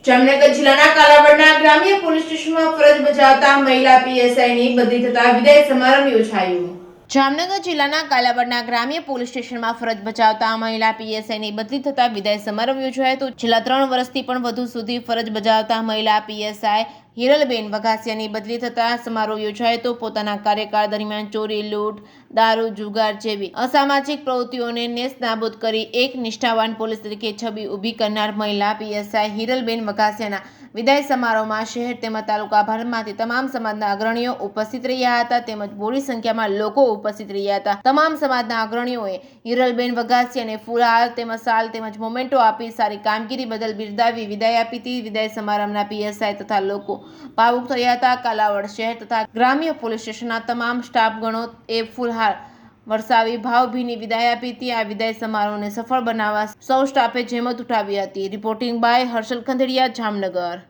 જામનગર જિલ્લાના કાલાવડના ગ્રામ્ય પોલીસ સ્ટેશનમાં ફરજ બજાવતા મહિલા પીએસઆઈની બદલી થતા વિદાય સમારંભ યોજાયો। જામનગર જિલ્લાના કાલાવડના ગ્રામ્ય પોલીસ સ્ટેશનમાં ફરજ બજાવતા મહિલા પીએસઆઈની બદલી થતા વિદાય સમારંભ યોજાયો। તો છેલ્લા 3 વર્ષથી પણ વધુ સુધી ફરજ બજાવતા મહિલા પીએસઆઈ હિરલબેન વઘાસિયાની બદલી થતા સમારોહ યોજાયો। તો પોતાના કાર્યકાળ દરમિયાન ચોરી, લૂંટ, દારૂ, જુગાર જેવી અસામાજિક પ્રવૃત્તિઓને નેસ્તનાબૂદ કરી એક નિષ્ઠાવાન પોલીસ તરીકે છબી ઊભી કરનાર મહિલા પીએસઆઈ હિરલબેન વઘાસિયાના વિદાય સમારોહમાં શહેર તેમજ તાલુકાભરમાંથી તમામ સમાજના અગ્રણીઓ ઉપસ્થિત રહ્યા હતા તેમજ મોટી સંખ્યામાં લોકો ઉપસ્થિત રહ્યા હતા। તમામ સમાજના અગ્રણીઓએ હિરલબેન વઘાસિયાને ફૂલહાર તેમજ શાલ તેમજ મોમેન્ટો આપી સારી કામગીરી બદલ બિરદાવી વિદાય આપી હતી। વિદાય સમારંભના પીએસઆઈ તથા લોકો ભાવુક થયા હતા। કાલાવડ શહેર તથા ગ્રામ્ય પોલીસ સ્ટેશનના તમામ સ્ટાફગણો એ ફૂલહાર વરસાવી ભાવભીની વિદાય આપી હતી। આ વિદાય સમારોહને સફળ બનાવવા સૌ સ્ટાફે જહેમત ઉઠાવી હતી। Reporting by Harshal Khanderia, Jamnagar.